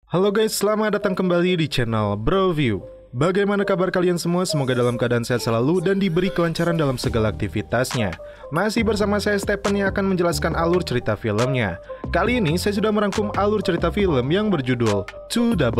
Halo guys, selamat datang kembali di channel BroView. Bagaimana kabar kalian semua? Semoga dalam keadaan sehat selalu dan diberi kelancaran dalam segala aktivitasnya. Masih bersama saya Stephen yang akan menjelaskan alur cerita filmnya. Kali ini saya sudah merangkum alur cerita film yang berjudul 211.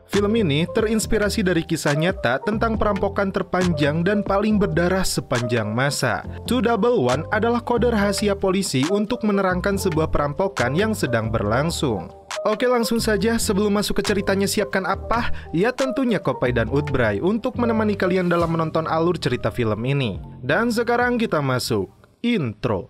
Film ini terinspirasi dari kisah nyata tentang perampokan terpanjang dan paling berdarah sepanjang masa. 211 adalah kode rahasia polisi untuk menerangkan sebuah perampokan yang sedang berlangsung. Oke, langsung saja. Sebelum masuk ke ceritanya, siapkan apa? Ya tentunya Kopai dan Udbray untuk menemani kalian dalam menonton alur cerita film ini. Dan sekarang kita masuk intro.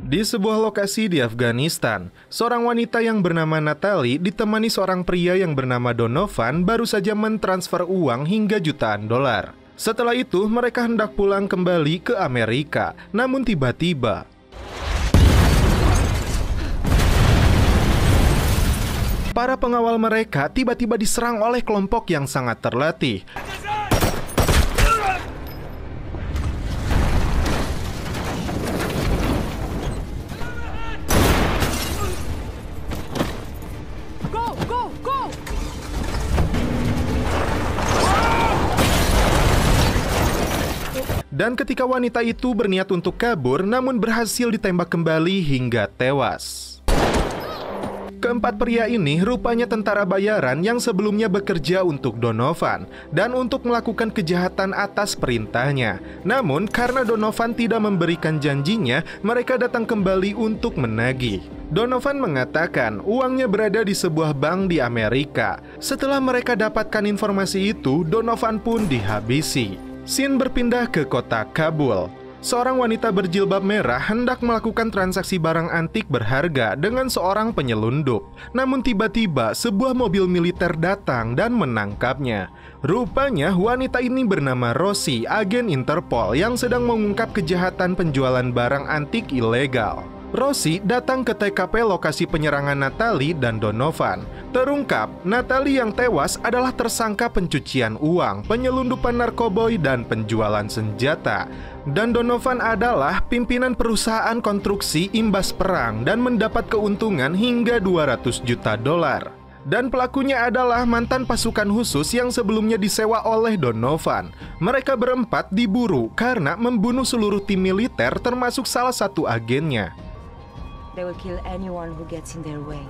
Di sebuah lokasi di Afghanistan, seorang wanita yang bernama Natalie ditemani seorang pria yang bernama Donovan baru saja mentransfer uang hingga jutaan dolar. Setelah itu, mereka hendak pulang kembali ke Amerika. Namun tiba-tiba, para pengawal mereka tiba-tiba diserang oleh kelompok yang sangat terlatih. Dan ketika wanita itu berniat untuk kabur, namun berhasil ditembak kembali hingga tewas. Keempat pria ini rupanya tentara bayaran yang sebelumnya bekerja untuk Donovan dan untuk melakukan kejahatan atas perintahnya. Namun karena Donovan tidak memberikan janjinya, mereka datang kembali untuk menagih. Donovan mengatakan uangnya berada di sebuah bank di Amerika. Setelah mereka dapatkan informasi itu, Donovan pun dihabisi. Scene berpindah ke kota Kabul. Seorang wanita berjilbab merah hendak melakukan transaksi barang antik berharga dengan seorang penyelundup. Namun tiba-tiba sebuah mobil militer datang dan menangkapnya. Rupanya wanita ini bernama Rosie, agen Interpol yang sedang mengungkap kejahatan penjualan barang antik ilegal. Rosie datang ke TKP lokasi penyerangan Natalie dan Donovan. Terungkap, Natalie yang tewas adalah tersangka pencucian uang, penyelundupan narkoboy, dan penjualan senjata. Dan Donovan adalah pimpinan perusahaan konstruksi imbas perang dan mendapat keuntungan hingga 200 juta dolar. Dan pelakunya adalah mantan pasukan khusus yang sebelumnya disewa oleh Donovan. Mereka berempat diburu karena membunuh seluruh tim militer termasuk salah satu agennya. They will kill anyone who gets in their way.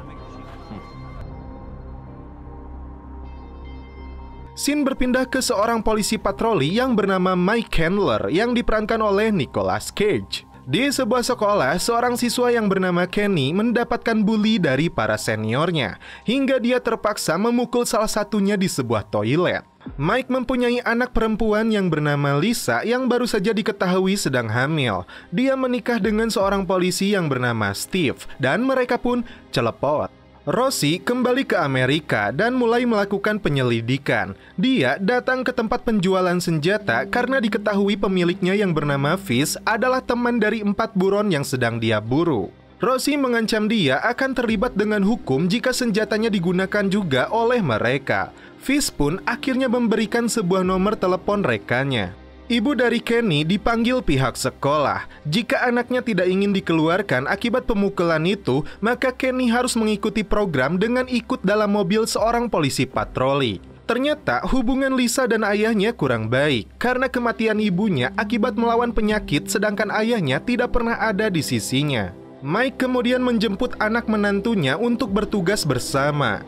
Scene berpindah ke seorang polisi patroli yang bernama Mike Candler yang diperankan oleh Nicolas Cage. Di sebuah sekolah, seorang siswa yang bernama Kenny mendapatkan bully dari para seniornya hingga dia terpaksa memukul salah satunya di sebuah toilet. Mike mempunyai anak perempuan yang bernama Lisa yang baru saja diketahui sedang hamil. Dia menikah dengan seorang polisi yang bernama Steve dan mereka pun celepot. Rosie kembali ke Amerika dan mulai melakukan penyelidikan. Dia datang ke tempat penjualan senjata karena diketahui pemiliknya yang bernama Fish adalah teman dari 4 buron yang sedang dia buru. Rosie mengancam dia akan terlibat dengan hukum jika senjatanya digunakan juga oleh mereka. Fish pun akhirnya memberikan sebuah nomor telepon rekannya. Ibu dari Kenny dipanggil pihak sekolah. Jika anaknya tidak ingin dikeluarkan akibat pemukulan itu, maka Kenny harus mengikuti program dengan ikut dalam mobil seorang polisi patroli. Ternyata hubungan Lisa dan ayahnya kurang baik karena kematian ibunya akibat melawan penyakit sedangkan ayahnya tidak pernah ada di sisinya. Mike kemudian menjemput anak menantunya untuk bertugas bersama.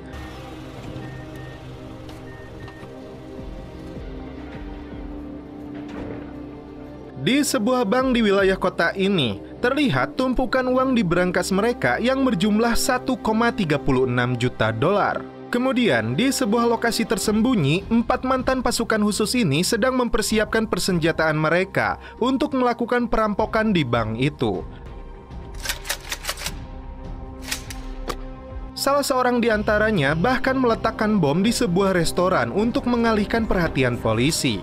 Di sebuah bank di wilayah kota ini, terlihat tumpukan uang di berangkas mereka yang berjumlah 1,36 juta dolar. Kemudian, di sebuah lokasi tersembunyi, 4 mantan pasukan khusus ini sedang mempersiapkan persenjataan mereka untuk melakukan perampokan di bank itu. Salah seorang di antaranya bahkan meletakkan bom di sebuah restoran untuk mengalihkan perhatian polisi.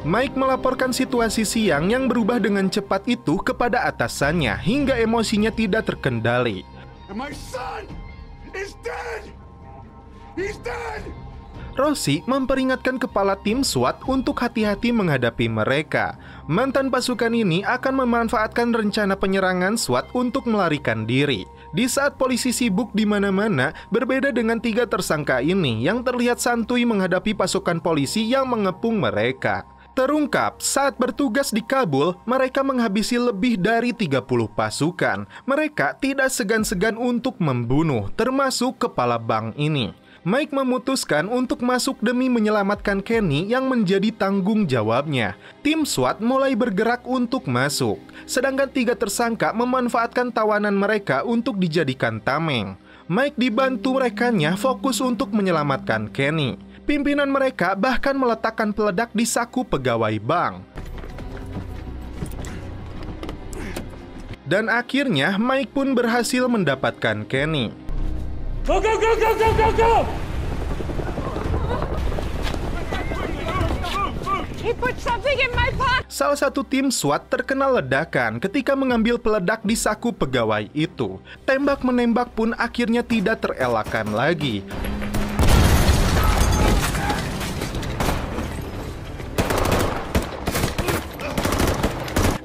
Mike melaporkan situasi siang yang berubah dengan cepat itu kepada atasannya hingga emosinya tidak terkendali. And my son is dead! He's dead! Rosie memperingatkan kepala tim SWAT untuk hati-hati menghadapi mereka. Mantan pasukan ini akan memanfaatkan rencana penyerangan SWAT untuk melarikan diri. Di saat polisi sibuk di mana-mana, berbeda dengan 3 tersangka ini yang terlihat santuy menghadapi pasukan polisi yang mengepung mereka. Terungkap, saat bertugas di Kabul, mereka menghabisi lebih dari 30 pasukan. Mereka tidak segan-segan untuk membunuh, termasuk kepala bank ini. Mike memutuskan untuk masuk demi menyelamatkan Kenny yang menjadi tanggung jawabnya. Tim SWAT mulai bergerak untuk masuk, sedangkan 3 tersangka memanfaatkan tawanan mereka untuk dijadikan tameng. Mike dibantu rekannya fokus untuk menyelamatkan Kenny. Pimpinan mereka bahkan meletakkan peledak di saku pegawai bank. Dan akhirnya Mike pun berhasil mendapatkan Kenny. Go, go, go, go, go, go, go! He put something in my pocket. Salah satu tim SWAT terkena ledakan ketika mengambil peledak di saku pegawai itu. Tembak-menembak pun akhirnya tidak terelakkan lagi.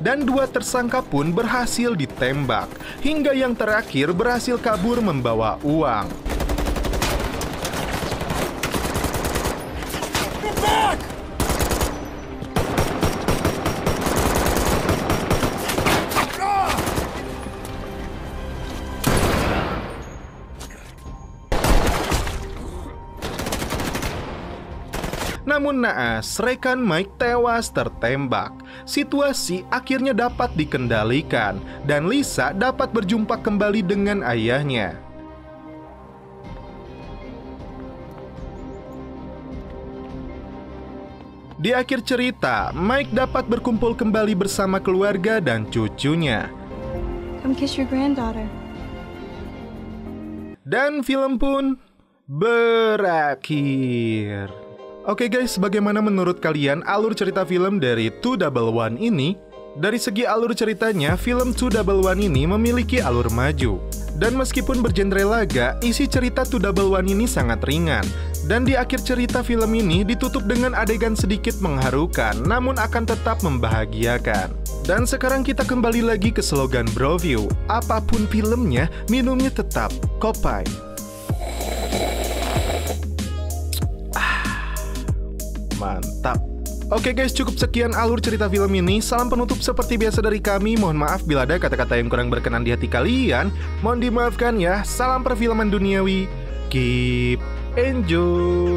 Dan 2 tersangka pun berhasil ditembak, hingga yang terakhir berhasil kabur membawa uang. Namun naas, rekan Mike tewas tertembak. Situasi akhirnya dapat dikendalikan dan Lisa dapat berjumpa kembali dengan ayahnya. Di akhir cerita, Mike dapat berkumpul kembali bersama keluarga dan cucunya. Come kiss your granddaughter. Dan film pun berakhir. Oke guys, bagaimana menurut kalian alur cerita film dari 211 ini? Dari segi alur ceritanya, film 211 ini memiliki alur maju. Dan meskipun bergenre laga, isi cerita 211 ini sangat ringan. Dan di akhir cerita film ini ditutup dengan adegan sedikit mengharukan, namun akan tetap membahagiakan. Dan sekarang kita kembali lagi ke slogan Broview. Apapun filmnya, minumnya tetap Kopai. Mantap. Oke guys, cukup sekian alur cerita film ini. Salam penutup seperti biasa dari kami. Mohon maaf bila ada kata-kata yang kurang berkenan di hati kalian. Mohon dimaafkan ya. Salam perfilman duniawi. Keep enjoy.